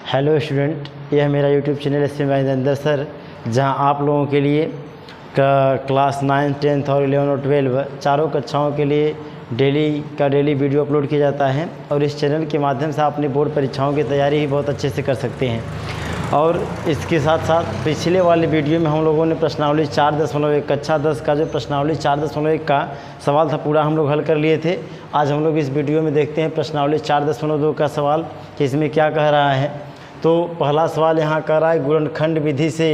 Hello student, यह मेरा YouTube channel SP Mahendra sir, जहां आप लोगों के लिए क्लास 9, 10 और 11 और 12 चारों कक्षाओं के लिए डेली वीडियो अपलोड किया जाता है। और इस चैनल के माध्यम से आप अपनी बोर्ड परीक्षाओं की तैयारी ही बहुत अच्छे से कर सकते हैं। और इसके साथ साथ पिछले वाले वीडियो में हम लोगों ने प्रश्नावली 4.1 कक्षा 10 का जो प्रश्नावली 4.1 का सवाल था पूरा हम लोग हल कर लिए थे। आज हम लोग इस वीडियो में देखते हैं प्रश्नावली 4.2 का सवाल कि इसमें क्या कह रहा है। तो पहला सवाल यहाँ कह रहा है गुणनखंड विधि से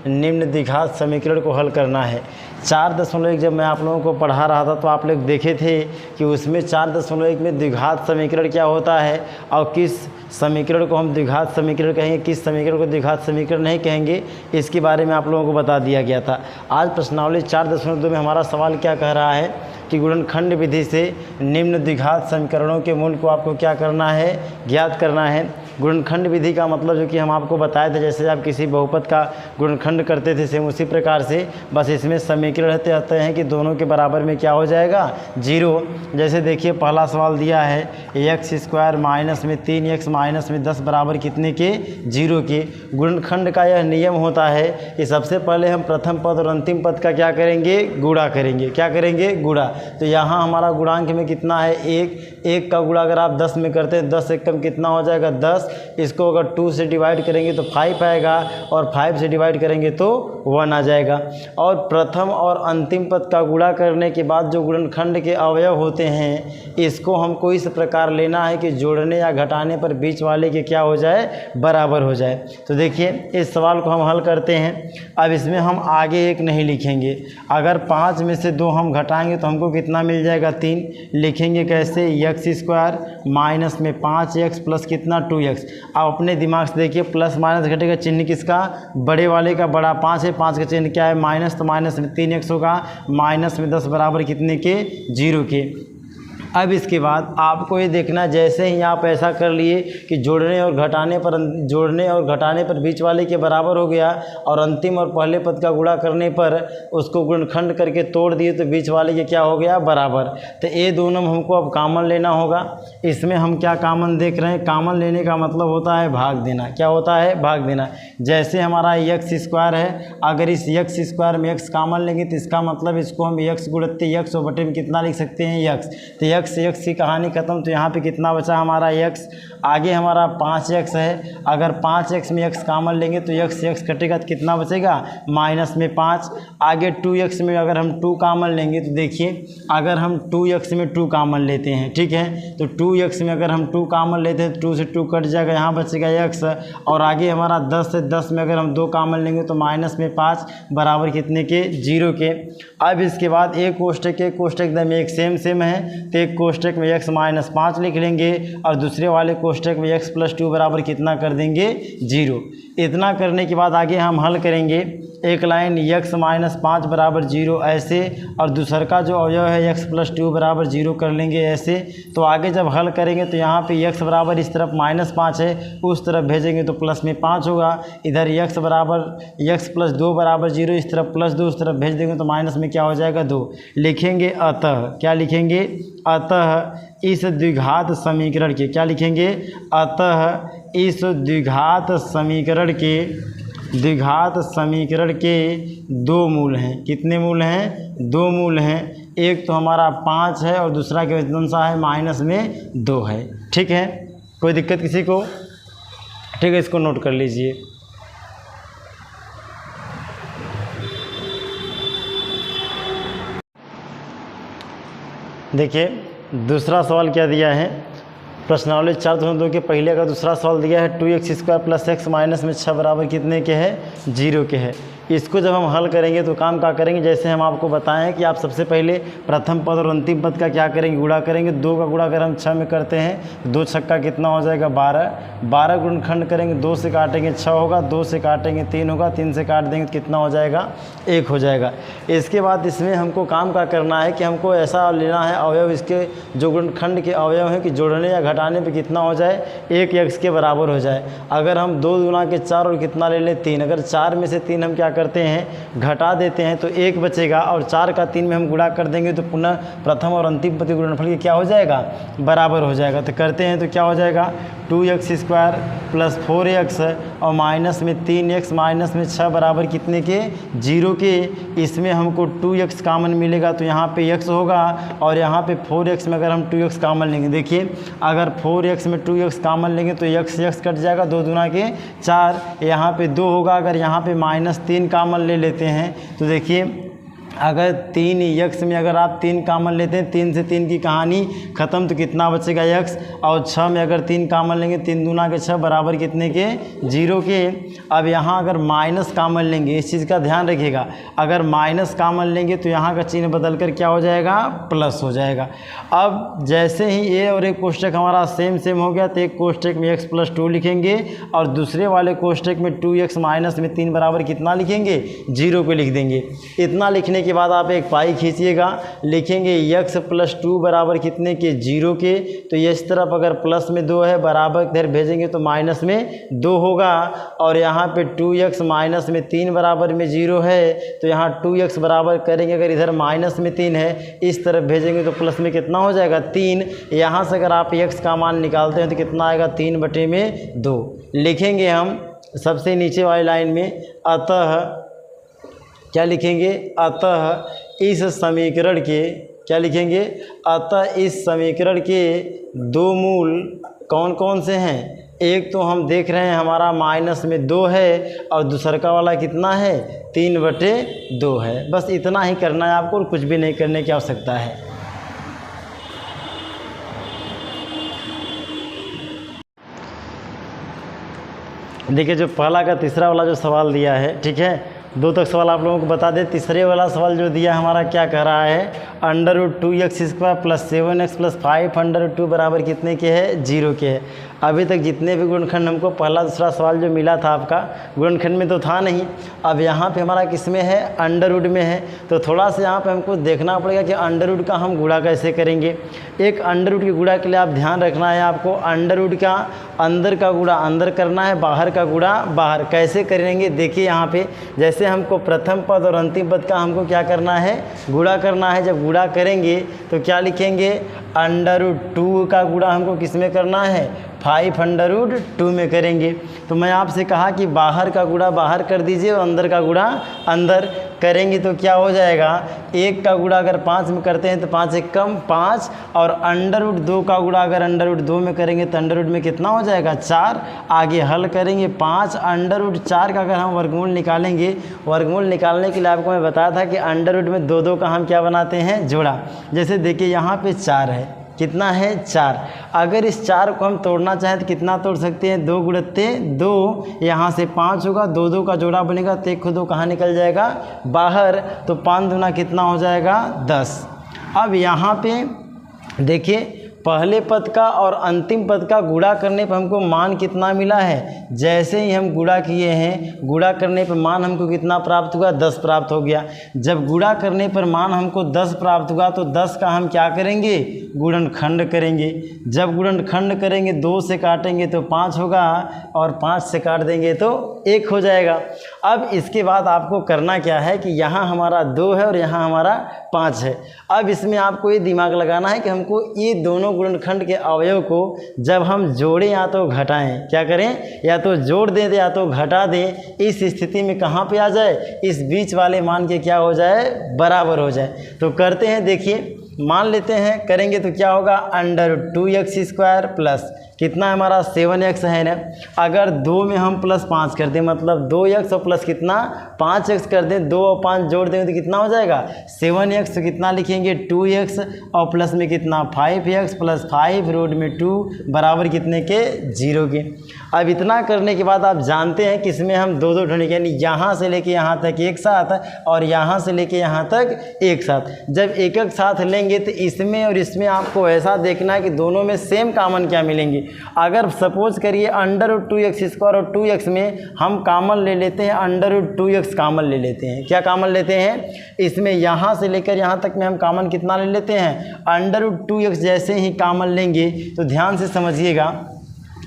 निम्न द्विघात समीकरण को हल करना है। 4.1 जब मैं आप लोगों को पढ़ा रहा था तो आप लोग देखे थे कि उसमें 4.1 में द्विघात समीकरण क्या होता है और किस समीकरण को हम द्विघात समीकरण कहेंगे, किस समीकरण को द्विघात समीकरण नहीं कहेंगे, इसके बारे में आप लोगों को बता दिया गया था। आज प्रश्नावली 4.2 में हमारा सवाल क्या कह रहा है कि गुणनखंड विधि से निम्न द्विघात समीकरणों के मूल को आपको क्या करना है, ज्ञात करना है। गुणनखंड विधि का मतलब जो कि हम आपको बताए थे, जैसे आप किसी बहुपद का गुणनखंड करते थे सेम उसी प्रकार से, बस इसमें समीकरण रहते हैं कि दोनों के बराबर में क्या हो जाएगा, 0। जैसे देखिए पहला सवाल दिया है x² माइनस में 3x माइनस में 10 बराबर कितने के, 0 के। गुणनखंड का यह नियम होता है कि सबसे पहले हम प्रथम पद और अंतिम पद का क्या करेंगे, गुणा करेंगे। क्या करेंगे, गुणा। तो यहाँ हमारा गुणांक में कितना है, 1 का गुणा अगर आप 10 में करते हैं 10 एक कम कितना हो जाएगा, 10। इसको अगर 2 से डिवाइड करेंगे तो 5 आएगा और 5 से डिवाइड करेंगे तो 1 आ जाएगा। और प्रथम और अंतिम पद का गुणा करने के बाद जो गुणनखंड के अवयव होते हैं इसको हमको इस प्रकार लेना है कि जोड़ने या घटाने पर बीच वाले के क्या हो जाए, बराबर हो जाए। तो देखिए इस सवाल को हम हल करते हैं। अब इसमें हम आगे 1 नहीं लिखेंगे, अगर 5 में से 2 हम घटाएंगे तो हमको कितना मिल जाएगा, 3। लिखेंगे कैसे, x² माइनस में 5x प्लस कितना, 2x। अब अपने दिमाग से देखिए प्लस माइनस घटेगा, चिन्ह किसका, बड़े वाले का, बड़ा 5 है, 5 का चिन्ह क्या है, माइनस, तो माइनस में 3x होगा, माइनस में 10 बराबर कितने के, 0 के। अब इसके बाद आपको ये देखना, जैसे ही आप ऐसा कर लिए कि जोड़ने और घटाने पर बीच वाले के बराबर हो गया और अंतिम और पहले पद का गुणा करने पर उसको गुणनखंड करके तोड़ दिए तो बीच वाले के क्या हो गया, बराबर। तो ये दोनों में हमको अब कॉमन लेना होगा। इसमें हम क्या कॉमन देख रहे हैं, कॉमन लेने का मतलब होता है भाग देना। क्या होता है, भाग देना। जैसे हमारा x² है, अगर इस x² में x कॉमन लेंगे तो इसका मतलब इसको हम x गुणित x और बटे में कितना लिख सकते हैं, x। तो x की कहानी खत्म। तो यहाँ पे कितना बचा हमारा, x। आगे हमारा 5x है, अगर 5x में x कॉमन लेंगे तो x कटेगा तो कितना बचेगा, माइनस में 5। आगे 2x में अगर हम 2 कॉमन लेंगे तो देखिए अगर हम 2x में 2 कॉमन लेते हैं, ठीक है, तो 2x में अगर हम 2 कॉमन लेते हैं 2 से 2 कट जाएगा, यहाँ बचेगा x। और आगे हमारा 10 से 10 में अगर हम 2 कॉमन लेंगे तो माइनस में 5 बराबर कितने के, 0 के। अब इसके बाद एक कोष्टक एकदम एक सेम है, तो एक कोष्टक में x माइनस 5 लिख लेंगे और दूसरे वाले कोष्टक में x प्लस 2 बराबर कितना कर देंगे, 0। इतना करने के बाद आगे हम हल करेंगे। एक लाइन x माइनस 5 बराबर 0 ऐसे, और दूसर का जो अवयव है x प्लस 2 बराबर 0 कर लेंगे ऐसे। तो आगे जब हल करेंगे तो यहाँ पे x बराबर इस तरफ -5 है, उस तरफ भेजेंगे तो प्लस में 5 होगा। इधर x प्लस 2 बराबर 0, इस तरफ प्लस 2, उस तरफ भेज देंगे तो माइनस में क्या हो जाएगा, 2। लिखेंगे अतः, क्या लिखेंगे, अतः इस द्विघात समीकरण के, क्या लिखेंगे, अतः इस द्विघात समीकरण के 2 मूल हैं। कितने मूल हैं, 2 मूल हैं। एक तो हमारा 5 है और दूसरा के कौन सा है, माइनस में 2 है। ठीक है, कोई दिक्कत किसी को, ठीक है, इसको नोट कर लीजिए। देखिए दूसरा सवाल क्या दिया है, प्रश्नावली 4.2 के पहले का दूसरा सवाल दिया है 2x² प्लस x माइनस में 6 बराबर कितने के है, 0 के है। इसको जब हम हल करेंगे तो काम क्या करेंगे, जैसे हम आपको बताएं कि आप सबसे पहले प्रथम पद और अंतिम पद का क्या करेंगे, गुणा करेंगे। 2 का गुणा अगर हम 6 में करते हैं 2 छक्का कितना हो जाएगा, 12 गुणनखंड करेंगे, 2 से काटेंगे 6 होगा, 2 से काटेंगे 3 होगा, 3 से काट देंगे तो कितना हो जाएगा, 1 हो जाएगा। इसके बाद इसमें हमको काम क्या करना है कि हमको ऐसा लेना है अवयव, इसके जो गुणनखंड के अवयव हैं कि जोड़ने या घटाने पर कितना हो जाए, 1 x के बराबर हो जाए। अगर हम 2 गुना के 4 और कितना ले लें, 3, अगर 4 में से 3 हम क्या करते हैं, घटा देते हैं तो 1 बचेगा, और 4 का 3 में हम गुणा कर देंगे तो पुनः प्रथम और अंतिम पद के गुणनफल क्या हो जाएगा, बराबर हो जाएगा। तो करते हैं तो क्या हो जाएगा, 2x² प्लस 4x और माइनस में 3x माइनस में 6 बराबर कितने के 0 के। इसमें हमको 2x कॉमन मिलेगा तो यहाँ पे x होगा और यहाँ पे 4x में अगर हम 2x कॉमन लेंगे, देखिए अगर 4x में 2x कॉमन लेंगे तो x कट जाएगा, 2 दूना के 4, यहाँ पे 2 होगा। अगर यहाँ पे -3 कॉमन ले लेते हैं तो देखिए अगर 3x में अगर आप 3 कॉमन लेते हैं, 3 से 3 की कहानी ख़त्म, तो कितना बचेगा x। और 6 में अगर 3 कॉमन लेंगे, 3 दूना के 6 बराबर कितने के 0 के। अब यहाँ अगर माइनस कॉमन लेंगे, इस चीज़ का ध्यान रखिएगा, अगर माइनस कॉमन लेंगे तो यहाँ का चिन्ह बदल कर क्या हो जाएगा, प्लस हो जाएगा। अब जैसे ही ए और एक कोष्टक हमारा सेम हो गया तो एक कोष्टक में x + 2 लिखेंगे और दूसरे वाले कोष्टक में 2x माइनस में 3 बराबर कितना लिखेंगे, 0 को लिख देंगे। इतना लिखने के बाद आप एक पाई खींचिएगा, लिखेंगे x + 2 बराबर कितने के 0 के। तो ये इस तरफ अगर प्लस में 2 है बराबर इधर भेजेंगे तो माइनस में 2 होगा और यहाँ पे 2x माइनस में 3 बराबर में 0 है तो यहाँ 2x बराबर करेंगे, अगर इधर माइनस में 3 है इस तरफ भेजेंगे तो प्लस में कितना हो जाएगा 3। यहाँ से अगर आप x का मान निकालते हैं तो कितना आएगा 3/2 लिखेंगे हम सबसे नीचे वाली लाइन में। अतः क्या लिखेंगे, अतः इस समीकरण के क्या लिखेंगे, अतः इस समीकरण के 2 मूल कौन कौन से हैं। एक तो हम देख रहे हैं हमारा माइनस में 2 है और दूसरा वाला कितना है 3/2 है। बस इतना ही करना है आपको और कुछ भी नहीं करने की आवश्यकता है। देखिए जो पहला का तीसरा वाला जो सवाल दिया है, ठीक है, 2 तक सवाल आप लोगों को बता दें। तीसरे वाला सवाल जो दिया हमारा क्या कह रहा है, √2x² + 7x + 5√2 बराबर कितने के है, 0 के है। अभी तक जितने भी गुणनखंड हमको पहला दूसरा सवाल जो मिला था आपका गुणनखंड में तो था नहीं, अब यहाँ पे हमारा किस में है, अंडर में है। तो थोड़ा सा यहाँ पे हमको देखना पड़ेगा कि अंडर का हम गुणा कैसे करेंगे। एक अंडर के गुणा के लिए आप ध्यान रखना है, आपको अंडर का अंदर का गुणा अंदर करना है, बाहर का गुणा बाहर। कैसे करेंगे, देखिए यहाँ पे जैसे हमको प्रथम पद और अंतिम पद का हमको क्या करना है, गुणा करना है। जब गुणा करेंगे तो क्या लिखेंगे, √2 का गुणा हमको किस में करना है, 5√2 में करेंगे। तो मैं आपसे कहा कि बाहर का गुणा बाहर कर दीजिए और अंदर का गुणा अंदर करेंगे तो क्या हो जाएगा, 1 का गुणा अगर 5 में करते हैं तो 5 एक कम 5 और √2 का गुणा अगर √2 में करेंगे तो अंडर में कितना हो जाएगा 4। आगे हल करेंगे 5 √4 का अगर हम वर्गमूल निकालेंगे, वर्गमूल निकालने के लिए आपको मैं बताया था कि अंडर में 2 का हम क्या बनाते हैं, जोड़ा। जैसे देखिए यहाँ पे 4 है, कितना है 4। अगर इस 4 को हम तोड़ना चाहें तो कितना तोड़ सकते हैं, 2 × 2, यहाँ से 5 होगा, 2 का जोड़ा बनेगा तो 1 2 कहाँ निकल जाएगा, बाहर। तो 5 दूना कितना हो जाएगा 10। अब यहाँ पे देखिए पहले पद का और अंतिम पद का गुणा करने पर हमको मान कितना मिला है। जैसे ही हम गुणा किए हैं, गुणा करने पर मान हमको कितना प्राप्त हुआ, 10 प्राप्त हो गया। जब गुणा करने पर मान हमको 10 प्राप्त हुआ तो 10 का हम क्या करेंगे, गुणनखंड करेंगे। जब गुणनखंड करेंगे 2 से काटेंगे तो 5 होगा और 5 से काट देंगे तो 1 हो जाएगा। अब इसके बाद आपको करना क्या है कि यहाँ हमारा 2 है और यहाँ हमारा 5 है। अब इसमें आपको ये दिमाग लगाना है कि हमको ये दोनों गुणनखंड के अवयव को जब हम जोड़ें या तो घटाएं, क्या करें, या तो जोड़ दें या तो घटा दें। इस स्थिति में कहाँ पे आ जाए, इस बीच वाले मान के क्या हो जाए, बराबर हो जाए। तो करते हैं, देखिए मान लेते हैं, करेंगे तो क्या होगा, √2x² प्लस कितना हमारा 7x है ना। अगर 2 में हम +5 कर दें, मतलब 2x और प्लस कितना 5x कर दें, 2 और 5 जोड़ देंगे तो कितना हो जाएगा 7x। तो कितना लिखेंगे 2x और प्लस में कितना 5x + 5√2 बराबर कितने के 0 के। अब इतना करने के बाद आप जानते हैं कि इसमें हम 2 ढूंढेंगे, यानी यहाँ से लेके यहाँ तक एक साथ और यहाँ से लेके यहाँ तक एक साथ। जब एक साथ लेंगे तो इसमें और इसमें आपको ऐसा देखना है कि दोनों में सेम कॉमन क्या मिलेंगे। अगर सपोज करिए √2x² और 2x में हम कॉमन ले लेते हैं, √2x कॉमन ले लेते हैं। क्या कॉमन लेते हैं, इसमें यहाँ से लेकर यहाँ तक में हम कॉमन कितना ले लेते हैं, √2x। जैसे ही कॉमन लेंगे तो ध्यान से समझिएगा,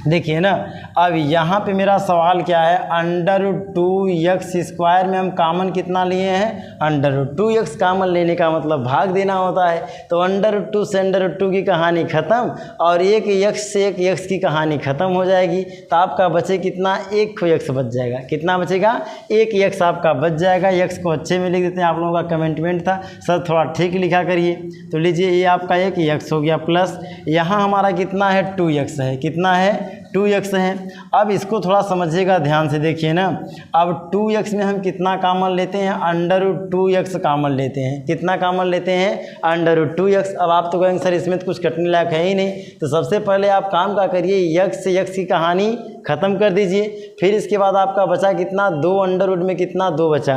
देखिए ना, अब यहाँ पे मेरा सवाल क्या है, √2x² में हम कामन कितना लिए हैं, √2x कामन लेने का मतलब भाग देना होता है। तो √2 से √2 की कहानी ख़त्म और एक x से एक x की कहानी ख़त्म हो जाएगी। तो आपका बचे कितना, एक x बच जाएगा। कितना बचेगा, एक x आपका बच जाएगा। x को अच्छे में लिख देते हैं, आप लोगों का कमेंटमेंट था सर थोड़ा ठीक लिखा करिए। तो लीजिए ये आपका एक x हो गया प्लस यहाँ हमारा कितना है 2x है, कितना है 2x है। अब इसको थोड़ा समझिएगा ध्यान से, देखिए ना, अब 2x में हम कितना कामन लेते हैं, √2x कामन लेते हैं। कितना कामन लेते हैं, √2x। अब आप तो कहेंगे सर इसमें तो कुछ कटने लायक है ही नहीं। तो सबसे पहले आप काम क्या करिए, x से x की कहानी ख़त्म कर दीजिए। फिर इसके बाद आपका बचा कितना, 2 अंडर में कितना 2 बचा।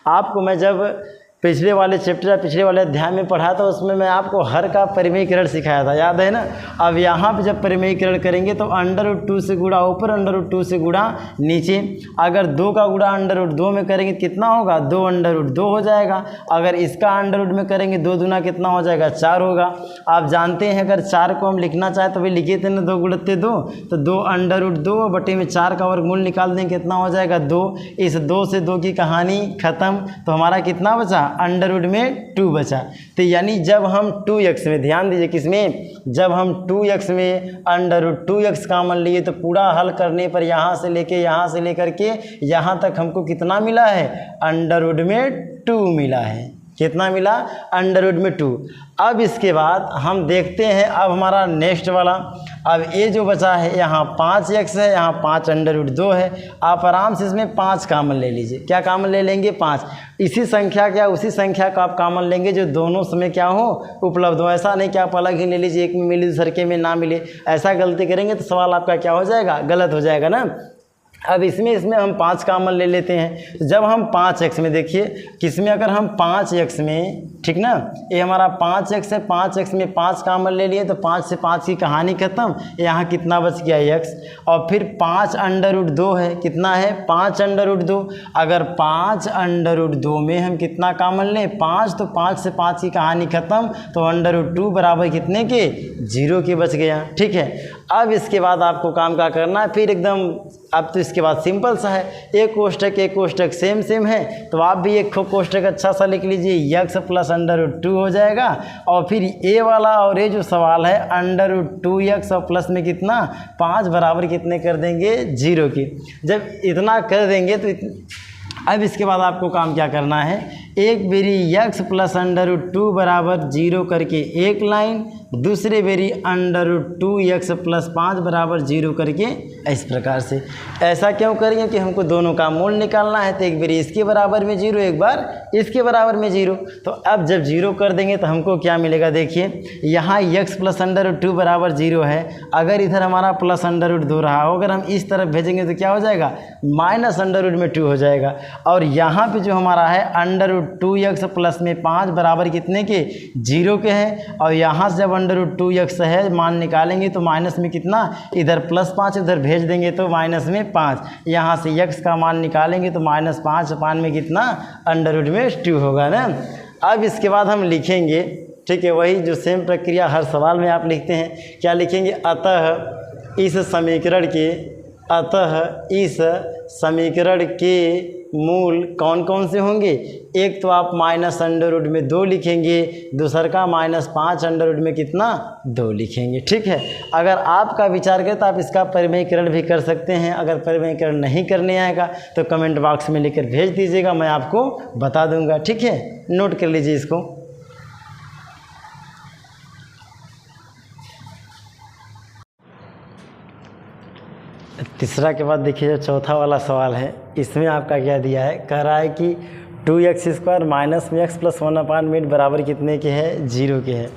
आपको मैं जब पिछले वाले चैप्टर या पिछले वाले अध्याय में पढ़ा था उसमें मैं आपको हर का परिमेयीकरण सिखाया था, याद है ना। अब यहाँ पे जब परिमेयीकरण करेंगे तो √2 से गुणा ऊपर, √2 से गुणा नीचे। अगर 2 का गुणा √2 में करेंगे कितना होगा, 2 √2 हो जाएगा। अगर इसका √ में करेंगे 2 दूना कितना हो जाएगा, 4 होगा। आप जानते हैं अगर 4 को हम लिखना चाहें तो भी लिखे थे ना, 2 गुणित 2, तो 2 √2 बटे में 4 का वर्गमूल निकाल देंगे कितना हो जाएगा 2। इस 2 से 2 की कहानी ख़त्म। तो हमारा कितना बचा, √ में 2 बचा। तो यानी जब हम 2x में, ध्यान दीजिए किसमें, जब हम 2x में √2x कामन लिए तो पूरा हल करने पर यहाँ से लेकर के यहाँ तक हमको कितना मिला है, √ में 2 मिला है। कितना मिला, √ में 2। अब इसके बाद हम देखते हैं अब हमारा नेक्स्ट वाला। अब ये जो बचा है यहाँ 5x है, यहाँ 5 √2 है। आप आराम से इसमें 5 कामन ले लीजिए। क्या कामन ले लेंगे, 5। इसी संख्या क्या, उसी संख्या का आप कामन लेंगे जो दोनों समय क्या हो, उपलब्ध हो। ऐसा नहीं कि आप अलग ही ले लीजिए, एक में मिले दूसरे के में ना मिले। ऐसा गलती करेंगे तो सवाल आपका क्या हो जाएगा, गलत हो जाएगा ना। अब इसमें हम 5 कामन ले लेते हैं। जब हम 5x में, देखिए किसमें, अगर हम 5x में, ठीक ना, ये हमारा 5x है, 5x में 5 कामन ले लिए तो 5 से 5 की कहानी ख़त्म। यहाँ कितना बच गया, x। और फिर 5 √2 है, कितना है, 5 √2। अगर 5 √2 में हम कितना कामन लें, 5, तो 5 से 5 की कहानी ख़त्म। तो √2 बराबर कितने के, 0 के बच गया। ठीक है। अब इसके बाद आपको काम क्या करना है, फिर एकदम, अब तो इसके बाद सिंपल सा है, एक कोष्टक सेम है। तो आप भी एक कोष्टक अच्छा सा लिख लीजिए, x प्लस √2 हो जाएगा। और फिर ये वाला और ये जो सवाल है √2x और प्लस में कितना 5 बराबर कितने कर देंगे, 0 के। जब इतना कर देंगे तो अब इसके बाद आपको काम क्या करना है, एक बेरी x प्लस √2 बराबर 0 करके एक लाइन, दूसरे बेरी √2x प्लस 5 बराबर 0 करके इस प्रकार से। ऐसा क्यों करेंगे कि हमको दोनों का मूल निकालना है। तो एक बार इसके बराबर में 0, एक बार इसके बराबर में 0। तो अब जब 0 कर देंगे तो हमको क्या मिलेगा, देखिए यहाँ x प्लस √2 बराबर 0 है। अगर इधर हमारा प्लस √2 रहा हो, अगर हम इस तरफ भेजेंगे तो क्या हो जाएगा, माइनस √ में 2 हो जाएगा। और यहाँ पे जो हमारा है √2x प्लस में 5 बराबर कितने के, 0 के हैं। और यहाँ से जब √2x है मान निकालेंगे तो माइनस में कितना, इधर +5 इधर भेज देंगे तो माइनस में 5। यहाँ से x का मान निकालेंगे तो -5, 5 में कितना, √ में 2 होगा ना। अब इसके बाद हम लिखेंगे, ठीक है, वही जो सेम प्रक्रिया हर सवाल में आप लिखते हैं। क्या लिखेंगे, अतः इस समीकरण के मूल कौन कौन से होंगे। एक तो आप √ में 2 लिखेंगे, दूसर का -5 में कितना, 2 लिखेंगे। ठीक है। अगर आपका विचार करें तो आप इसका परिमेयीकरण भी कर सकते हैं। अगर परिमेयीकरण नहीं करने आएगा तो कमेंट बॉक्स में लिखकर भेज दीजिएगा, मैं आपको बता दूंगा। ठीक है, नोट कर लीजिए इसको। तीसरा के बाद देखिए जो चौथा वाला सवाल है, इसमें आपका क्या दिया है, कह रहा है कि 2x² माइनस में x प्लस 1/8 बराबर कितने के है, 0 के है।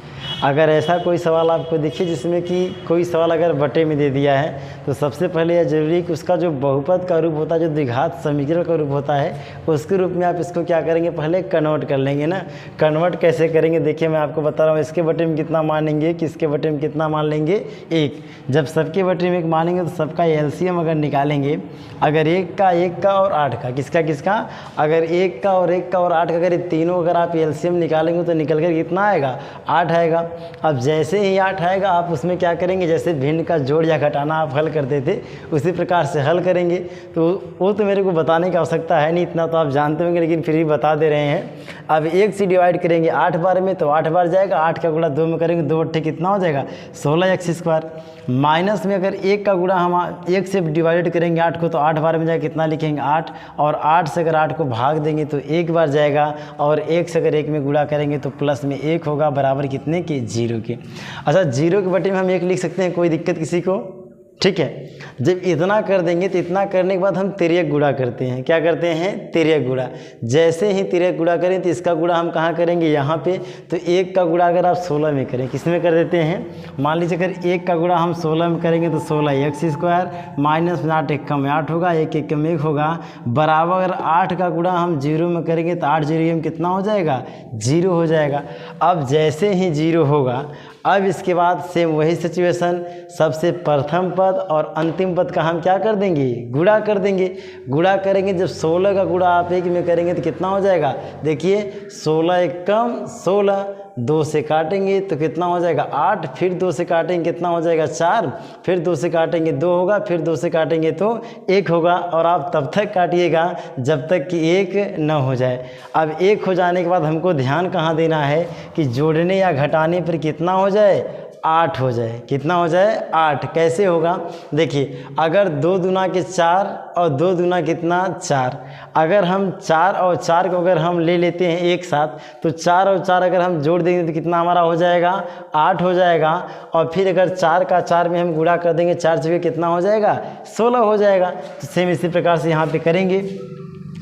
अगर ऐसा कोई सवाल आपको देखिए जिसमें कि कोई सवाल अगर बटे में दे दिया है तो सबसे पहले यह जरूरी कि उसका जो बहुपद का रूप होता है, जो द्विघात समीकरण का रूप होता है, उसके रूप में आप इसको क्या करेंगे, पहले कन्वर्ट कर लेंगे ना। कन्वर्ट कैसे करेंगे, देखिए मैं आपको बता रहा हूँ। इसके बटे में कितना मानेंगे, किसके बटे में कितना मान लेंगे, 1। जब सबके बटे में 1 मानेंगे तो सबका एलसीएम अगर निकालेंगे, अगर 1 का और 8 का, किसका, अगर 1 का और 8 का, अगर ये तीनों अगर आप एलसीएम निकालेंगे तो निकल कर कितना आएगा, 8 आएगा। अब जैसे ही 8 आएगा आप उसमें क्या करेंगे, जैसे भिन्न का जोड़ या घटाना आप हल करते थे उसी प्रकार से हल करेंगे। तो वो तो मेरे को बताने की आवश्यकता है नहीं, इतना तो आप जानते होंगे, लेकिन फिर भी बता दे रहे हैं। अब 1 से डिवाइड करेंगे 8 बार में, तो 8 बार जाएगा, 8 का गुणा 2 में करेंगे, 2 अट्ठे कितना हो जाएगा 16x²। माइनस में अगर 1 का गुणा हम 1 से डिवाइड करेंगे 8 को, तो 8 बार में जाएगा, कितना लिखेंगे 8, और 8 से अगर 8 को भाग देंगे तो 1 बार जाएगा, और 1 से अगर 1 में गुणा करेंगे तो प्लस में 1 होगा, बराबर कितने के 0 के। अच्छा 0 के बटे में हम 1 लिख सकते हैं, कोई दिक्कत किसी को? ठीक है। जब इतना कर देंगे तो इतना करने के बाद हम तिर्यक गुणा करते हैं। क्या करते हैं? तिर्यक गुणा। जैसे ही तिर्यक गुणा करें तो इसका गुणा हम कहाँ करेंगे? यहाँ पे। तो 1 का गुणा अगर आप 16 में करें, किस में कर देते हैं? मान लीजिए अगर 1 का गुणा हम 16 में करेंगे तो 16x² माइनस 8 1 में 8 होगा, 1 1 में 1 होगा, बराबर अगर 8 का गुणा हम 0 में करेंगे तो 8 0 में कितना हो जाएगा? 0 हो जाएगा। अब जैसे ही 0 होगा, अब इसके बाद सेम वही सिचुएशन, सबसे प्रथम पद और अंतिम पद का हम क्या कर देंगे? गुणा कर देंगे। गुणा करेंगे, जब 16 का गुणा आप 1 में करेंगे तो कितना हो जाएगा? देखिए 16 1 कम 16, 2 से काटेंगे तो कितना हो जाएगा? 8, फिर 2 से काटेंगे कितना हो जाएगा? 4, फिर 2 से काटेंगे 2 होगा, फिर 2 से काटेंगे तो 1 होगा, और आप तब तक काटिएगा जब तक कि 1 न हो जाए। अब 1 हो जाने के बाद हमको ध्यान कहाँ देना है कि जोड़ने या घटाने पर कितना हो जाए? 8 हो जाए। कितना हो जाए? 8। कैसे होगा? देखिए अगर 2 दूना के 4 और 2 दूना कितना 4, अगर हम 4 और 4 को अगर हम ले लेते हैं एक साथ, तो 4 और 4 अगर हम जोड़ देंगे तो कितना हमारा हो जाएगा? 8 हो जाएगा। और फिर अगर 4 का 4 में हम गुणा कर देंगे, 4 से कितना हो जाएगा? 16 हो जाएगा। तो सेम इसी प्रकार से यहाँ पे करेंगे।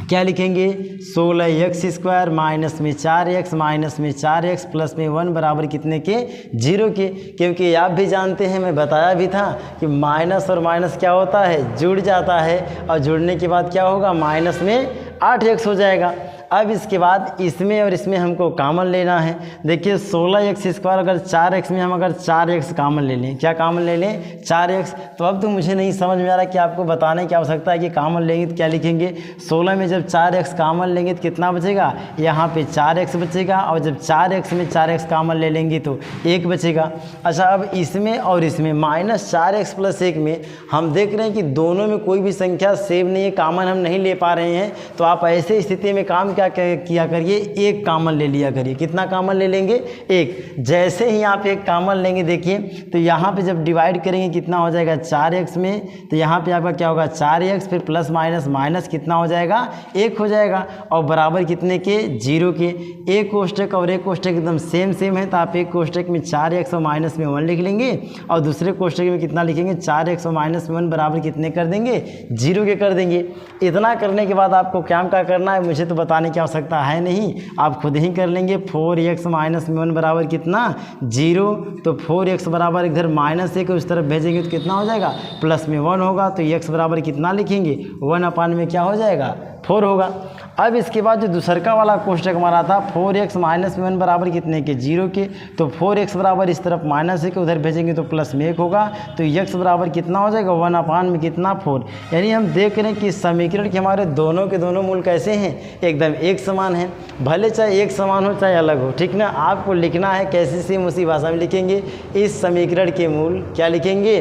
क्या लिखेंगे? 16x² माइनस में 4x माइनस में 4x प्लस में 1 बराबर कितने के? 0 के। क्योंकि आप भी जानते हैं, मैं बताया भी था कि माइनस और माइनस क्या होता है? जुड़ जाता है, और जुड़ने के बाद क्या होगा? माइनस में 8x हो जाएगा। अब इसके बाद इसमें और इसमें हमको कॉमन लेना है। देखिए 16x² अगर 4x में हम अगर 4x कॉमन ले लें, क्या कॉमन ले लें? 4x। तो अब तो मुझे नहीं समझ में आ रहा कि आपको बताने की आवश्यकता है कि कॉमन लेंगे तो क्या लिखेंगे। 16 में जब 4x कॉमन लेंगे तो कितना बचेगा? यहाँ पे 4x बचेगा, और जब 4x में 4x कॉमन ले लेंगे तो 1 बचेगा। अच्छा अब इसमें और इसमें -4x + 1 में हम देख रहे हैं कि दोनों में कोई भी संख्या सेम नहीं है, कॉमन हम नहीं ले पा रहे हैं। तो आप ऐसे स्थिति में काम क्या किया करिए? 1 कॉमन ले लिया करिए। कितना कॉमन ले लेंगे? 1। जैसे ही आप 1 कॉमन लेंगे, देखिए तो यहाँ पे जब डिवाइड करेंगे कितना हो जाएगा? 4x में, तो यहाँ पे आपका क्या होगा? 4x, फिर प्लस माइनस माइनस कितना हो जाएगा? 1 हो जाएगा, और बराबर कितने के? 0 के। एक कोष्टक और एक कोष्टक एकदम सेम है, तो आप एक कोष्टक में 4x और माइनस में 1 लिख लेंगे, और दूसरे कोष्टक में कितना लिखेंगे? 4x और माइनस में 1 बराबर कितने कर देंगे? 0 के कर देंगे। इतना करने के बाद आपको क्या करना है, मुझे तो बताने की आवश्यकता है नहीं, आप खुद ही कर लेंगे। 4x माइनस में 1 बराबर कितना? 0। तो 4x बराबर इधर -1 उस तरफ भेजेंगे तो कितना हो जाएगा? प्लस में 1 होगा, तो x बराबर कितना लिखेंगे? 1/, में क्या हो जाएगा? 4 होगा। अब इसके बाद जो दूसरका वाला कोष्टक हमारा था 4x माइनस में 1 बराबर कितने के? 0 के। तो 4x बराबर इस तरफ -1 उधर भेजेंगे तो प्लस में 1 होगा, तो x बराबर कितना हो जाएगा? 1/, में कितना? 4। यानी हम देख रहे हैं कि समीकरण के हमारे दोनों के दोनों मूल कैसे हैं? एकदम एक समान है। भले चाहे एक समान हो चाहे अलग हो, ठीक ना। आपको लिखना है कैसे? सेम उसी भाषा में लिखेंगे। इस समीकरण के मूल क्या लिखेंगे?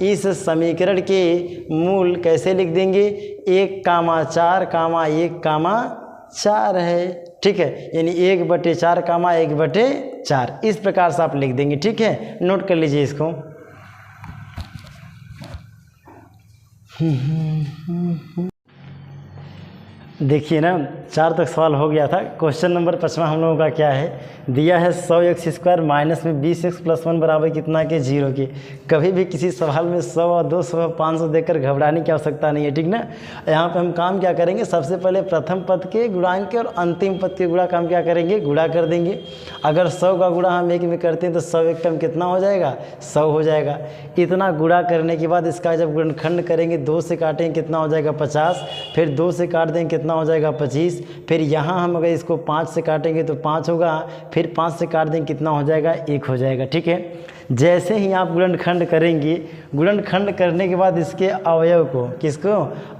इस समीकरण के मूल कैसे लिख देंगे? 1,4,1,4 है, ठीक है। यानी 1/4, 1/4 इस प्रकार से आप लिख देंगे, ठीक है। नोट कर लीजिए इसको। देखिए ना 4 तक सवाल हो गया था। क्वेश्चन नंबर 5वां हम लोगों का क्या है? दिया है 100x² माइनस में 20x + 1 बराबर कितना के? 0 के। कभी भी किसी सवाल में 100 और 200 और 500 देकर घबराने की आवश्यकता नहीं है, ठीक ना। यहाँ पे हम काम क्या करेंगे? सबसे पहले प्रथम पद के गुणांक के और अंतिम पद के गुणा का हम क्या करेंगे? गुणा कर देंगे। अगर 100 का गुणा हम 1 में करते हैं तो 100 1 कम कितना हो जाएगा? 100 हो जाएगा। इतना गुणा करने के बाद इसका जब गुणनखंड करेंगे, 2 से काटेंगे कितना हो जाएगा? 50, फिर 2 से काट देंगे कितना हो जाएगा 25। फिर यहाँ हम अगर इसको 5 से काटेंगे तो 5 होगा, फिर 5 से काट देंगे कितना हो जाएगा 1 हो जाएगा। ठीक है, जैसे ही आप गुणनखंड करेंगे, गुणनखंड करने के बाद इसके अवयव को, किसको,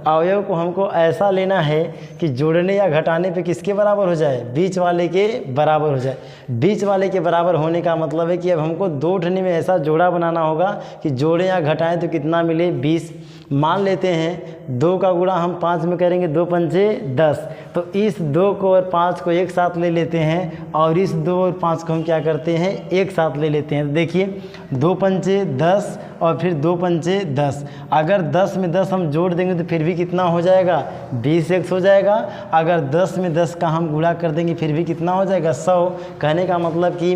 अवयव को हमको ऐसा लेना है कि जोड़ने या घटाने पे किसके बराबर हो जाए, बीच वाले के बराबर हो जाए। बीच वाले के बराबर होने का मतलब है कि अब हमको दो ठनी में ऐसा जोड़ा बनाना होगा कि जोड़ें या घटाएं तो कितना मिले 20। मान लेते हैं 2 का गुणा हम 5 में करेंगे, 2 पंचे 10, तो इस 2 को और 5 को एक साथ ले लेते हैं और इस 2 और 5 को हम क्या करते हैं, एक साथ ले लेते हैं। तो देखिए 2 पंचे 10 और फिर 2 पंचे 10, अगर 10 में 10 हम जोड़ देंगे तो फिर भी कितना हो जाएगा 20x हो जाएगा। अगर 10 में 10 का हम गुणा कर देंगे फिर भी कितना हो जाएगा 100। कहने का मतलब कि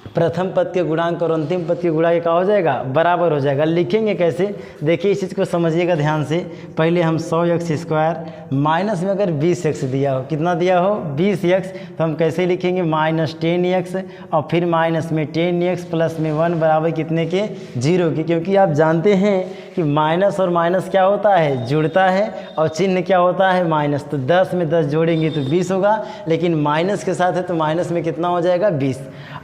प्रथम पद के गुणांक और अंतिम पद के गुणा के क्या हो जाएगा, बराबर हो जाएगा। लिखेंगे कैसे, देखिए इस चीज़ को समझिएगा ध्यान से। पहले हम 100x² माइनस में अगर 20x दिया हो, कितना दिया हो 20x, तो हम कैसे लिखेंगे -10x और फिर माइनस में 10x प्लस में 1 बराबर कितने के 0 के। क्योंकि आप जानते हैं कि माइनस और माइनस क्या होता है, जुड़ता है और चिन्ह क्या होता है माइनस। तो 10 में 10 जोड़ेंगे तो 20 होगा, लेकिन माइनस के साथ है तो माइनस में कितना हो जाएगा 20।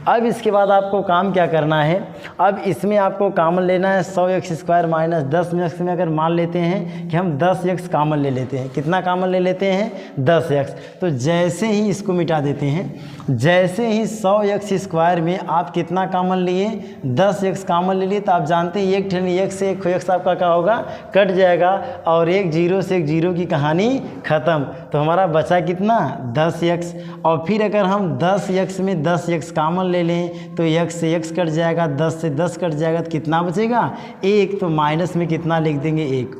अब इसके बाद आपको काम क्या करना है, अब इसमें आपको कॉमन लेना है 100x² माइनस 10x में अगर मान लेते हैं कि हम 10x कॉमन ले लेते हैं, कितना कॉमन ले लेते हैं 10x, तो जैसे ही इसको मिटा देते हैं, जैसे ही 100x² में आप कितना कॉमन लिए 10x कॉमन ले लिए, तो आप जानते हैं एक ठन एक से एक x आपका क्या होगा, कट जाएगा और एक 0 से एक 0 की कहानी ख़त्म। तो हमारा बचा कितना 10x, और फिर अगर हम 10x में 10x कॉमन ले लें तो x से x कट जाएगा, 10 से 10 कट जाएगा, तो कितना बचेगा 1। तो माइनस में कितना लिख देंगे 1।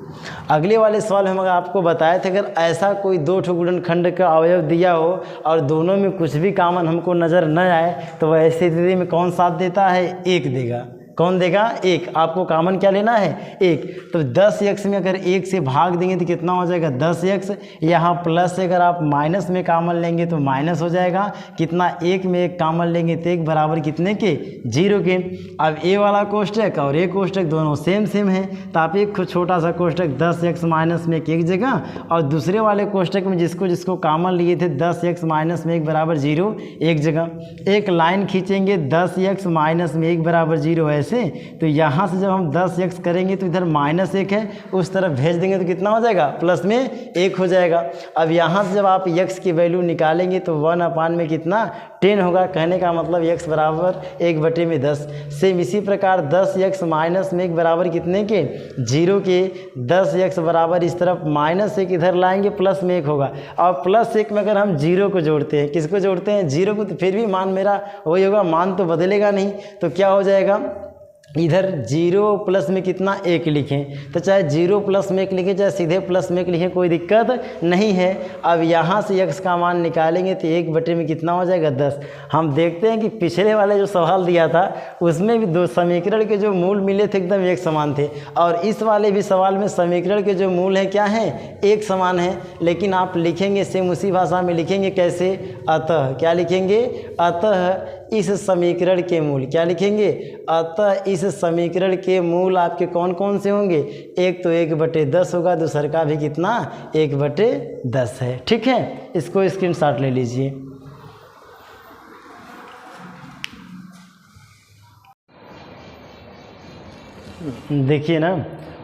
अगले वाले सवाल में हम आपको बताए थे अगर ऐसा कोई दो ठो गुणनखंड का अवयव दिया हो और दोनों में कुछ भी कॉमन हमको नज़र न आए तो वह ऐसी स्थिति में कौन साथ देता है, 1 देगा। कौन देगा 1। आपको कॉमन क्या लेना है 1। तो 10x में अगर 1 से भाग देंगे तो कितना हो जाएगा 10x। यहाँ प्लस से अगर आप माइनस में कॉमन लेंगे तो माइनस हो जाएगा, कितना 1 में 1 कॉमन लेंगे तो 1 बराबर कितने के 0 के। अब ए वाला कोष्टक और ए कोष्टक दोनों सेम है, तो आप एक छोटा सा कोष्टक 10x माइनस में 1 जगह और दूसरे वाले कोष्टक में जिसको कॉमन लिए थे 10x माइनस में 1 बराबर 0 एक जगह। एक लाइन खींचेंगे 10x माइनस में 1 बराबर 0 है से, तो यहाँ से जब हम 10x करेंगे तो इधर -1 है, उस तरफ भेज देंगे तो कितना हो जाएगा प्लस में 1 हो जाएगा। अब यहाँ से जब आप x की वैल्यू निकालेंगे तो 1/में कितना 10 होगा। कहने का मतलब x बराबर 1/10। सेम इसी प्रकार 10x माइनस में 1 बराबर कितने के 0 के। 10x बराबर इस तरफ -1 इधर लाएंगे प्लस में 1 होगा, और +1 में अगर हम 0 को जोड़ते हैं, किसको जोड़ते हैं 0 को, तो फिर भी मान मेरा वही होगा, मान तो बदलेगा नहीं। तो क्या हो जाएगा इधर 0 प्लस में कितना 1 लिखें, तो चाहे 0 प्लस में 1 लिखें चाहे सीधे प्लस में 1 लिखें, कोई दिक्कत नहीं है। अब यहाँ से x का मान निकालेंगे तो 1 में कितना हो जाएगा 10। हम देखते हैं कि पिछले वाले जो सवाल दिया था उसमें भी दो समीकरण के जो मूल मिले थे एकदम एक समान थे, और इस वाले भी सवाल में समीकरण के जो मूल हैं क्या हैं एक समान है। लेकिन आप लिखेंगे सेम उसी भाषा में लिखेंगे, कैसे, अतः क्या लिखेंगे, अतः इस समीकरण के मूल, क्या लिखेंगे, अतः इस समीकरण के मूल आपके कौन कौन से होंगे, एक तो 1/10 होगा, दूसर का भी कितना 1/10 है। ठीक है, इसको स्क्रीनशॉट ले लीजिए। देखिए ना,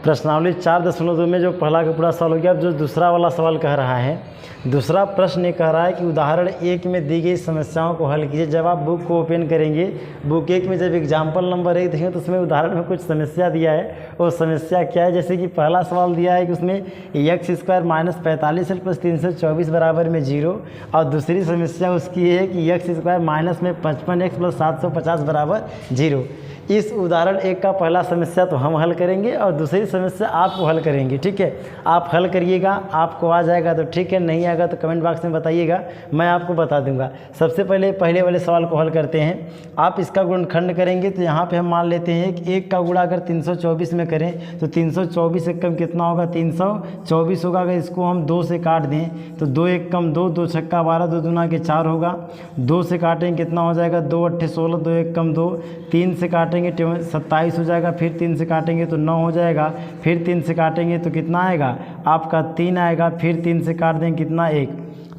प्रश्नावली 4.2 में जो पहला का पूरा सवाल हो गया। अब जो दूसरा वाला सवाल कह रहा है, दूसरा प्रश्न ये कह रहा है कि उदाहरण 1 में दी गई समस्याओं को हल कीजिए। जब आप बुक को ओपन करेंगे, बुक 1 में जब एग्जाम्पल नंबर 1 देखेंगे तो उसमें उदाहरण में कुछ समस्या दिया है। वो समस्या क्या है, जैसे कि पहला सवाल दिया है कि उसमें x² माइनस 45 प्लस 324 बराबर में 0, और दूसरी समस्या उसकी है कि x² माइनस में 55x प्लस 750 बराबर 0। इस उदाहरण 1 का पहला समस्या तो हम हल करेंगे और दूसरी समस्या आपको हल करेंगे। ठीक है, आप हल करिएगा, आपको आ जाएगा तो ठीक है, नहीं आएगा तो कमेंट बॉक्स में बताइएगा, मैं आपको बता दूंगा। सबसे पहले वाले सवाल को हल करते हैं। आप इसका गुणनखंड करेंगे तो यहाँ पे हम मान लेते हैं कि 1 का गुणा अगर 324 में करें तो 324 से कम कितना होगा 324 होगा। अगर इसको हम 2 से काट दें तो 2 1 कम 2, 2 छक्का 12, 2 दूना के 4 होगा। 2 से काटेंगे कितना हो जाएगा 2 8 16, 2 1 कम 2, 3 से काटेंगे 27 हो जाएगा, फिर 3 से काटेंगे तो 9 हो जाएगा, फिर 3 से काटेंगे तो कितना आएगा आपका 3 आएगा, फिर 3 से काट देंगे कितना 1,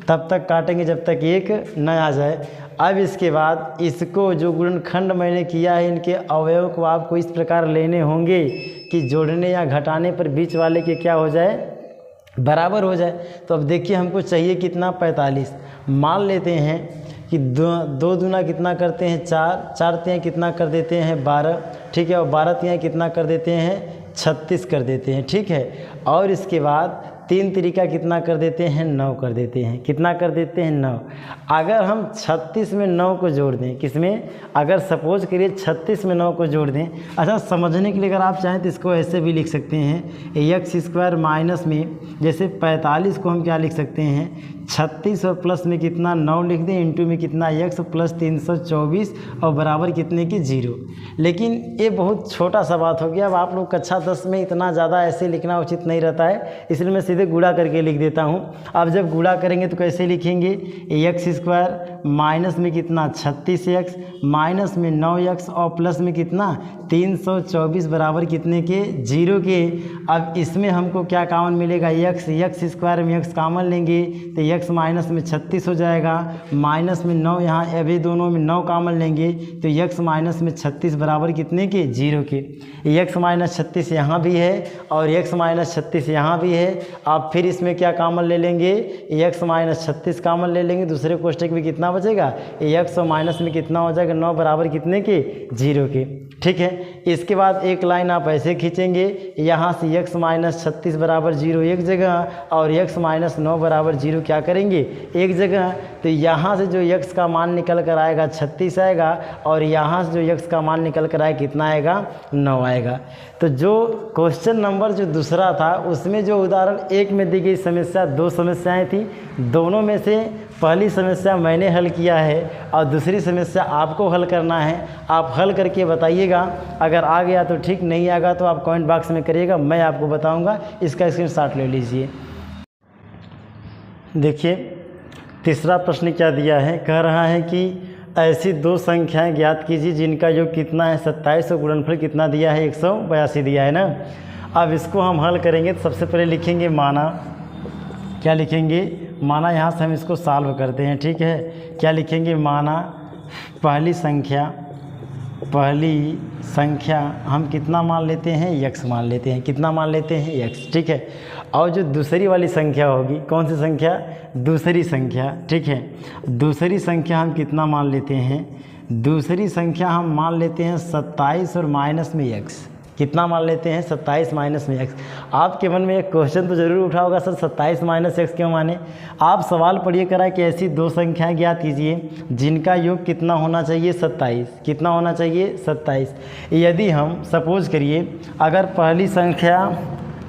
तब तक काटेंगे जब तक 1 न आ जाए। अब इसके बाद इसको जो गुणनखंड मैंने किया है इनके अवयव को आपको इस प्रकार लेने होंगे कि जोड़ने या घटाने पर बीच वाले के क्या हो जाए बराबर हो जाए। तो अब देखिए हमको चाहिए कितना 45। मान लेते हैं कि 2 दूना कितना करते हैं 4, 4 तिहाई कितना कर देते हैं 12, ठीक है, और 12 तिहाई कितना कर देते हैं 36 कर देते हैं, ठीक है। और इसके बाद 3 तरीका कितना कर देते हैं 9 कर देते हैं, कितना कर देते हैं 9। अगर हम 36 में 9 को जोड़ दें, किसमें, अगर सपोज करिए 36 में 9 को जोड़ दें, अच्छा समझने के लिए अगर आप चाहें तो इसको ऐसे भी लिख सकते हैं एक्स स्क्वायर माइनस में जैसे 45 को हम क्या लिख सकते हैं 36 और प्लस में कितना 9 लिख दें, इंटू में कितना एक्स प्लस 324 और बराबर कितने की 0। लेकिन ये बहुत छोटा सा बात हो गया। अब आप लोग कक्षा 10 में इतना ज़्यादा ऐसे लिखना उचित नहीं रहता है, इसलिए मैं सीधे गुणा करके लिख देता हूँ। अब जब गुणा करेंगे तो कैसे लिखेंगे एक्स स्क्वायर माइनस में कितना 36x माइनस में 9x और प्लस में कितना 324 बराबर कितने के 0 के। अब इसमें हमको क्या कॉमन मिलेगा एक्स स्क्वायर में x कॉमन लेंगे तो x माइनस में 36 हो जाएगा, माइनस में 9 यहाँ अभी दोनों में 9 कॉमन लेंगे तो x माइनस में 36 बराबर कितने के 0 के। x माइनस 36 यहाँ भी है और x माइनस 36 यहाँ भी है। आप फिर इसमें क्या कॉमन ले लेंगे x माइनस 36 कॉमन ले लेंगे, दूसरे कोष्टक में कितना बचेगा x और माइनस में कितना हो जाएगा 9 बराबर कितने के 0 के, ठीक है। इसके बाद एक लाइन आप ऐसे खींचेंगे यहाँ से x माइनस 36 बराबर 0 एक जगह और x माइनस 9 बराबर 0 क्या करेंगे एक जगह। तो यहाँ से जो x का मान निकल कर आएगा 36 आएगा और यहाँ से जो x का मान निकल कर आएगा कितना आएगा 9 आएगा। तो जो क्वेश्चन नंबर जो दूसरा था उसमें जो उदाहरण 1 में दी गई समस्या 2 समस्याएं थी, दोनों में से पहली समस्या मैंने हल किया है और दूसरी समस्या आपको हल करना है। आप हल करके बताइएगा, अगर आ गया तो ठीक, नहीं आएगा तो आप कमेंट बॉक्स में करिएगा, मैं आपको बताऊंगा। इसका स्क्रीनशॉट ले लीजिए। देखिए तीसरा प्रश्न क्या दिया है, कह रहा है कि ऐसी 2 संख्याएं ज्ञात कीजिए जिनका योग कितना है 27 और गुणनफल कितना दिया है 182 दिया है ना। अब इसको हम हल करेंगे तो सबसे पहले लिखेंगे माना, क्या लिखेंगे माना, यहाँ से हम इसको सॉल्व करते हैं, ठीक है। क्या लिखेंगे माना पहली संख्या हम कितना मान लेते हैं x मान लेते हैं, कितना मान लेते हैं x, ठीक है। और जो दूसरी वाली संख्या होगी, कौन सी संख्या, दूसरी संख्या, ठीक है। दूसरी संख्या हम कितना मान लेते हैं, दूसरी संख्या हम मान लेते हैं 27 और माइनस में x, कितना मान लेते हैं 27 माइनस में x। आपके मन में एक क्वेश्चन तो ज़रूर उठा होगा सर 27 माइनस x क्यों माने। आप सवाल पढ़िए करा कि ऐसी 2 संख्याएं ज्ञात कीजिए जिनका योग कितना होना चाहिए 27, कितना होना चाहिए 27। यदि हम सपोज करिए अगर पहली संख्या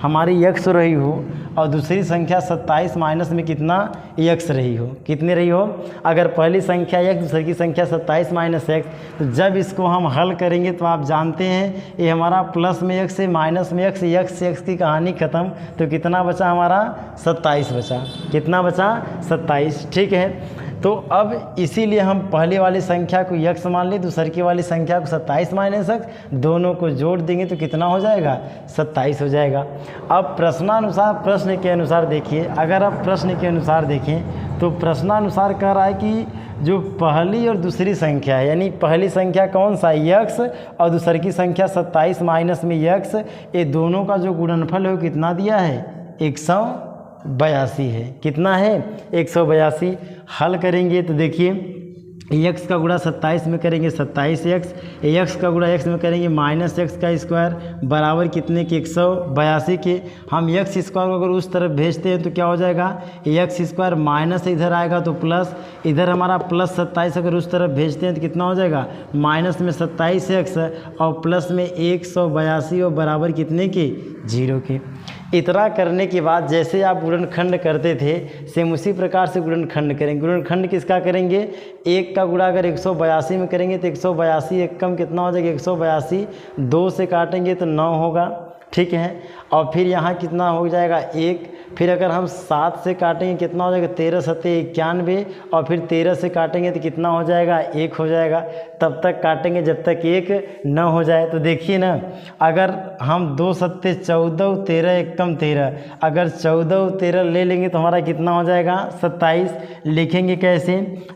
हमारी x रही हो और दूसरी संख्या 27 माइनस में कितना x रही हो, कितनी रही हो, अगर पहली संख्या x दूसरी की संख्या 27 माइनस x, तो जब इसको हम हल करेंगे तो आप जानते हैं ये हमारा प्लस में x से माइनस में x से x की कहानी ख़त्म। तो कितना बचा हमारा 27 बचा, कितना बचा 27, ठीक है। तो अब इसीलिए हम पहले वाली संख्या को x मान लें, दूसरी वाली संख्या को 27 माइनस x, दोनों को जोड़ देंगे तो कितना हो जाएगा 27 हो जाएगा। अब प्रश्न के अनुसार देखिए, अगर आप प्रश्न के अनुसार देखें तो प्रश्नानुसार कह रहा है कि जो पहली और दूसरी संख्या है, यानी पहली संख्या कौन सा x और दूसरी की संख्या 27 माइनस में x, ये दोनों का जो गुणनफल है वो कितना दिया है 182 है, कितना है 182। हल करेंगे तो देखिए x का गुणा 27 में करेंगे 27x, x का गुणा x में करेंगे माइनस x का स्क्वायर बराबर कितने के 182 के। हम x स्क्वायर को अगर उस तरफ भेजते हैं तो क्या हो जाएगा x स्क्वायर माइनस इधर आएगा तो प्लस, इधर हमारा प्लस 27 अगर उस तरफ भेजते हैं तो कितना हो जाएगा माइनस में 27x और प्लस में 182 और बराबर कितने के 0 के। इतना करने के बाद जैसे आप गुणनखंड करते थे सेम उसी प्रकार से गुणनखंड करेंगे। गुणनखंड किसका करेंगे, 1 का गुणा अगर 182 में करेंगे तो 182 एक कम कितना हो जाएगा 182, 2 से काटेंगे तो 9 होगा, ठीक है। और फिर यहाँ कितना हो जाएगा 1, फिर अगर हम 7 से काटेंगे कितना हो जाएगा, 13 सत्ते 91, और फिर 13 से काटेंगे तो कितना हो जाएगा, 1 हो जाएगा। तब तक काटेंगे जब तक 1 न हो जाए। तो देखिए ना, अगर हम 2 सत्ते 14, 13 एकम 13, अगर 14 13 ले लेंगे तो हमारा कितना हो जाएगा, 27। लिखेंगे कैसे,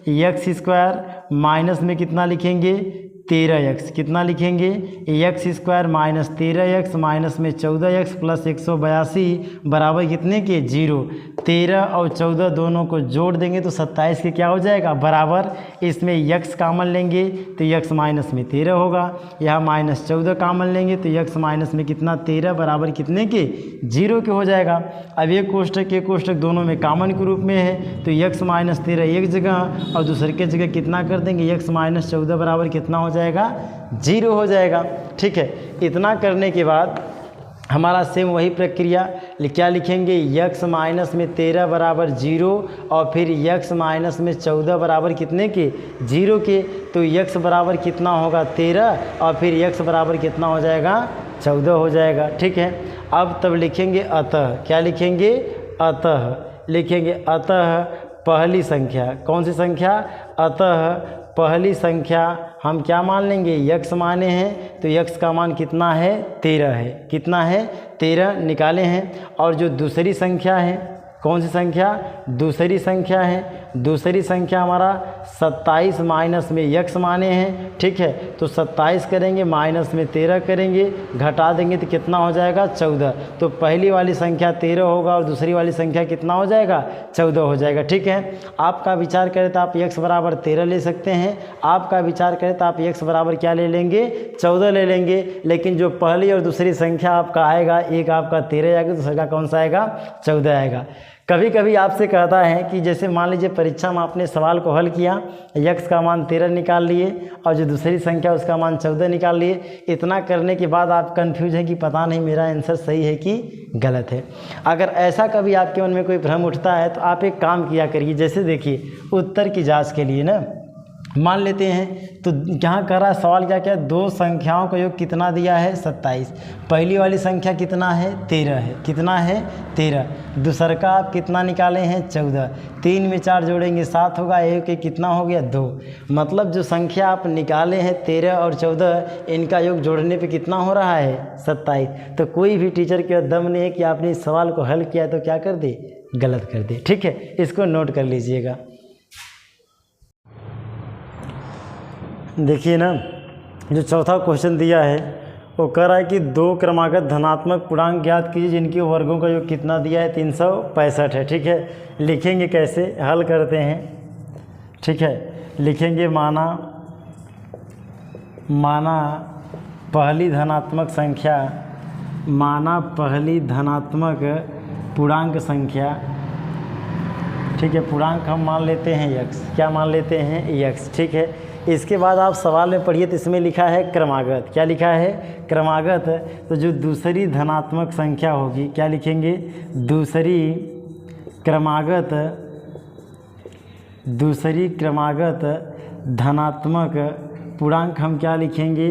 एक्स स्क्वायर माइनस में कितना लिखेंगे, 13x, कितना लिखेंगे, x square minus 13x minus में 14x प्लस 182 बराबर कितने के, 0। 13 और 14 दोनों को जोड़ देंगे तो 27 के क्या हो जाएगा, बराबर। इसमें x कामन लेंगे तो x माइनस में 13 होगा, यहाँ माइनस 14 कामन लेंगे तो x माइनस में कितना, 13 बराबर कितने के, 0 के हो जाएगा। अब एक कोष्ठक दोनों में कॉमन के रूप में है तो x माइनस 13 एक जगह और दूसरे के जगह कितना कर देंगे, x माइनस 14 बराबर कितना हो जाएगा, 0 हो जाएगा। ठीक है, इतना करने के बाद हमारा सेम वही प्रक्रिया क्या लिखेंगे, x माइनस में 13 बराबर 0 और फिर x माइनस में 14 बराबर कितने के, 0 के। तो x बराबर कितना होगा, 13 और फिर x बराबर कितना हो जाएगा, 14 हो जाएगा। ठीक है, अब तब लिखेंगे अतः, क्या लिखेंगे, अतः लिखेंगे, अतः पहली संख्या, कौन सी संख्या, अतः पहली संख्या हम क्या मान लेंगे, x माने हैं तो x का मान कितना है, 13 है, कितना है, 13 निकाले हैं। और जो दूसरी संख्या है, कौन सी संख्या, दूसरी संख्या है, दूसरी संख्या हमारा 27 माइनस में x माने हैं। ठीक है, तो 27 करेंगे माइनस में 13 करेंगे, घटा देंगे तो कितना हो जाएगा, 14। तो पहली वाली संख्या 13 होगा और दूसरी वाली संख्या कितना हो जाएगा, 14 हो जाएगा। ठीक है, आपका विचार करें तो आप x बराबर 13 ले सकते हैं, आपका विचार करें तो आप x बराबर क्या ले लेंगे, 14 ले लेंगे। लेकिन जो पहली और दूसरी संख्या आपका आएगा, एक आपका 13 आएगा, दूसरे का कौन सा आएगा, 14 आएगा। कभी कभी आपसे कहता है कि जैसे मान लीजिए परीक्षा में आपने सवाल को हल किया, x का मान 13 निकाल लिए और जो दूसरी संख्या उसका मान 14 निकाल लिए। इतना करने के बाद आप कंफ्यूज हैं कि पता नहीं मेरा आंसर सही है कि गलत है। अगर ऐसा कभी आपके मन में कोई भ्रम उठता है तो आप एक काम किया करिए, जैसे देखिए उत्तर की जाँच के लिए ना मान लेते हैं तो यहाँ कर रहा है सवाल क्या क्या, दो संख्याओं का योग कितना दिया है, 27। पहली वाली संख्या कितना है, 13 है, कितना है, 13। दूसरा का आप कितना निकाले हैं, 14। 3 में 4 जोड़ेंगे 7 होगा, एक एक कितना हो गया, 2। मतलब जो संख्या आप निकाले हैं 13 और 14, इनका योग जोड़ने पे कितना हो रहा है, 27। तो कोई भी टीचर के दम नहीं है कि आपने इस सवाल को हल किया तो क्या कर दे, गलत कर दे। ठीक है, इसको नोट कर लीजिएगा। देखिए ना, जो चौथा क्वेश्चन दिया है वो कह रहा है कि 2 क्रमागत धनात्मक पूर्णांक ज्ञात कीजिए जिनके वर्गों का योग कितना दिया है, 365 है। ठीक है, लिखेंगे कैसे, हल करते हैं। ठीक है, लिखेंगे माना पहली धनात्मक संख्या, माना पहली धनात्मक पूर्णांक संख्या। ठीक है, पूर्णांक हम मान लेते हैं x, क्या मान लेते हैं, x। ठीक है, इसके बाद आप सवाल में पढ़िए तो इसमें लिखा है क्रमागत, क्या लिखा है, क्रमागत। तो जो दूसरी धनात्मक संख्या होगी, क्या लिखेंगे, दूसरी क्रमागत धनात्मक पूर्णांक हम क्या लिखेंगे,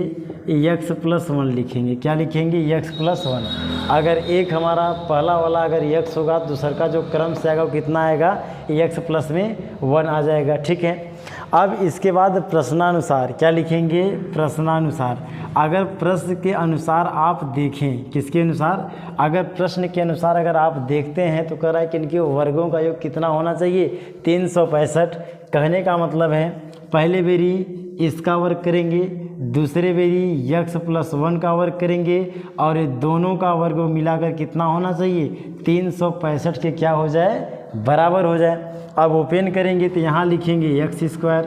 x + 1 लिखेंगे। क्या लिखेंगे, x + 1। अगर एक हमारा पहला वाला अगर x होगा तो दूसरा का जो क्रम से आएगा वो कितना आएगा, x + 1 आ जाएगा। ठीक है, अब इसके बाद प्रश्नानुसार क्या लिखेंगे, प्रश्नानुसार। अगर प्रश्न के अनुसार आप देखें, किसके अनुसार, अगर प्रश्न के अनुसार अगर आप देखते हैं तो कह रहा है कि इनके वर्गों का योग कितना होना चाहिए, 365। कहने का मतलब है पहले बेरी इसका वर्ग करेंगे, दूसरे बेरी x + 1 का वर्ग करेंगे और ये दोनों का वर्ग मिलाकर कितना होना चाहिए, 365 के क्या हो जाए, बराबर हो जाए। अब ओपन करेंगे तो यहाँ लिखेंगे x²,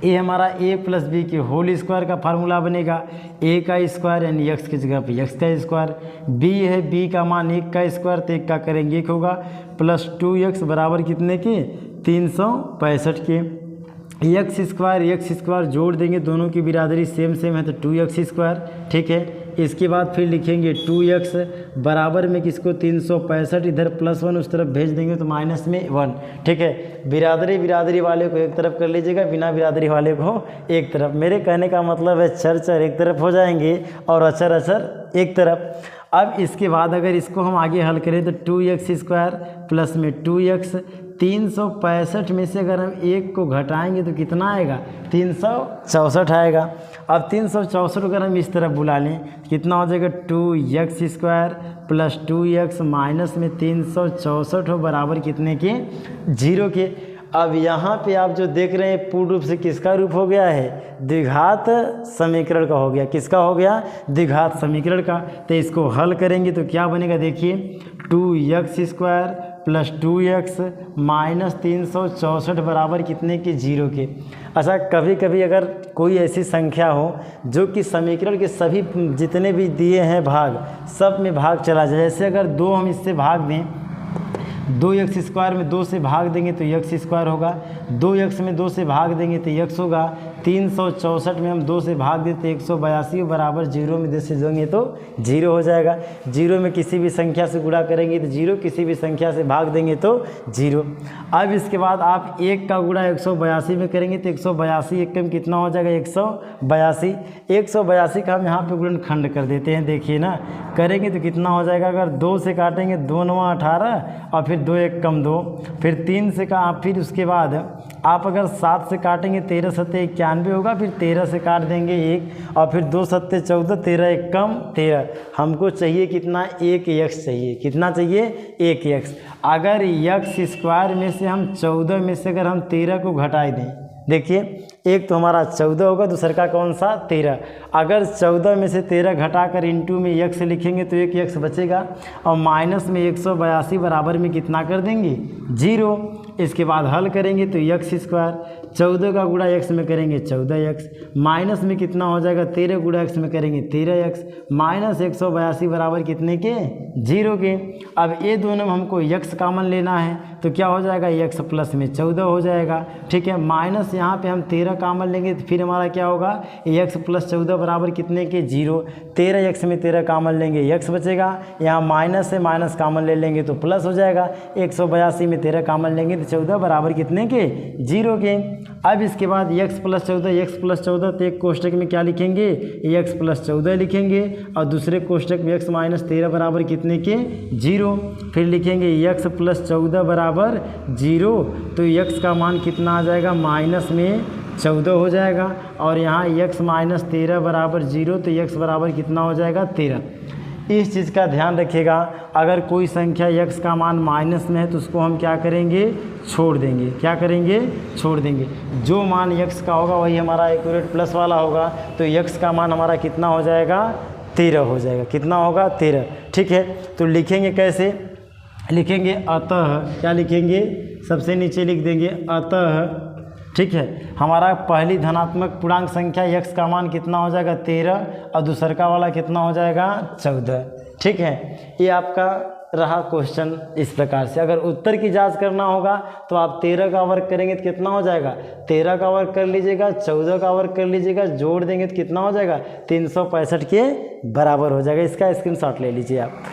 ये हमारा a + b के होल स्क्वायर का फार्मूला बनेगा, a का स्क्वायर यानी x की जगह पे x का स्क्वायर, b है b का मान 1 का स्क्वायर तो 1 का करेंगे 1 होगा, प्लस 2x बराबर कितने के, 365 के। x स्क्वायर जोड़ देंगे, दोनों की बिरादरी सेम है तो 2x²। ठीक है, इसके बाद फिर लिखेंगे 2x बराबर में किसको, 365, इधर +1 उस तरफ भेज देंगे तो माइनस में 1। ठीक है, बिरादरी वाले को एक तरफ कर लीजिएगा, बिना बिरादरी वाले को एक तरफ। मेरे कहने का मतलब है चर एक तरफ हो जाएंगे और अचर एक तरफ। अब इसके बाद अगर इसको हम आगे हल करें तो 2x² प्लस में 2x, 365 में से अगर हम 1 को घटाएंगे तो कितना आएगा, 364 आएगा। अब 364 अगर हम इस तरफ बुला लें कितना हो जाएगा, 2x² प्लस 2x माइनस में 364 हो बराबर कितने के, 0 के। अब यहाँ पे आप जो देख रहे हैं पूर्ण रूप से किसका रूप हो गया है, द्विघात समीकरण का हो गया। किसका हो गया, द्विघात समीकरण का। तो इसको हल करेंगे तो क्या बनेगा, देखिए 2x² प्लस 2x माइनस 364 बराबर कितने के, 0 के। अच्छा, कभी कभी अगर कोई ऐसी संख्या हो जो कि समीकरण के सभी जितने भी दिए हैं भाग, सब में भाग चला जाए, जैसे अगर 2 हम इससे भाग दें, 2x² में 2 से भाग देंगे तो x² होगा, 2x में 2 से भाग देंगे तो x होगा, 364 में हम 2 से भाग देते 182 बराबर 0 में 2 से जोड़ेंगे तो 0 हो जाएगा। 0 में किसी भी संख्या से गुणा करेंगे तो 0, किसी भी संख्या से भाग देंगे तो 0। अब इसके बाद आप 1 का गुणा 182 में करेंगे तो 182 एक कम कितना हो जाएगा, 182। 182 का हम यहाँ पे गुणनखंड कर देते हैं, देखिए ना, करेंगे तो कितना हो जाएगा, अगर 2 से काटेंगे 2 9 18 और फिर 2 1 कम 2, फिर 3 से का, फिर उसके बाद आप अगर 7 से काटेंगे 13 7 91 होगा, फिर 13 से काट देंगे 1 और फिर 2 7 14, 13 1 कम 13। हमको चाहिए कितना, 1x चाहिए। कितना चाहिए, 1x। अगर x² में से हम 14 में से अगर हम 13 को घटाई दें, देखिए एक तो हमारा 14 होगा, दूसरा का कौन सा, 13। अगर 14 में से 13 घटाकर इंटू में x लिखेंगे तो 1x बचेगा और माइनस में 182 बराबर में कितना कर देंगे, 0। इसके बाद हल करेंगे तो x², 14 का गुणा x में करेंगे 14x, माइनस में कितना हो जाएगा, 13 गुणा x में करेंगे 13x, माइनस 182 बराबर कितने के, 0 के। अब ये दोनों में हमको x कॉमन लेना है तो क्या हो जाएगा, x प्लस में 14 हो जाएगा, ठीक है। माइनस यहाँ पे हम 13 कॉमन लेंगे तो फिर हमारा क्या होगा, x प्लस 14 बराबर कितने के, 0। 13x में 13 कॉमन लेंगे x बचेगा, यहाँ माइनस से माइनस कॉमन ले लेंगे तो प्लस हो जाएगा। 182 में 13 कॉमन लेंगे तो 14 बराबर कितने के, 0 के। अब इसके बाद x प्लस 14 तो एक कोष्टक में क्या लिखेंगे, x प्लस 14 लिखेंगे और दूसरे कोष्टक में x माइनस 13 बराबर कितने के, 0। फिर लिखेंगे x प्लस 14 बराबर 0, तो x का मान कितना आ जाएगा, माइनस में 14 हो जाएगा और यहाँ x माइनस 13 बराबर 0, तो x बराबर कितना हो जाएगा, 13। इस चीज़ का ध्यान रखिएगा, अगर कोई संख्या x का मान माइनस में है तो उसको हम क्या करेंगे, छोड़ देंगे। क्या करेंगे, छोड़ देंगे। जो मान x का होगा वही हमारा एक्यूरेट प्लस वाला होगा, तो x का मान हमारा कितना हो जाएगा, 13 हो जाएगा। कितना होगा, 13, ठीक है। तो लिखेंगे कैसे, लिखेंगे अतः, क्या लिखेंगे, सबसे नीचे लिख देंगे अतः, ठीक है। हमारा पहली धनात्मक पूर्णांक संख्या x का मान कितना हो जाएगा, 13 और दूसरा वाला कितना हो जाएगा, 14, ठीक है। ये आपका रहा क्वेश्चन इस प्रकार से। अगर उत्तर की जांच करना होगा तो आप 13 का वर्ग करेंगे तो कितना हो जाएगा, 13 का वर्ग कर लीजिएगा, 14 का वर्ग कर लीजिएगा, जोड़ देंगे तो कितना हो जाएगा, 365 के बराबर हो जाएगा। इसका स्क्रीनशॉट ले लीजिए आप।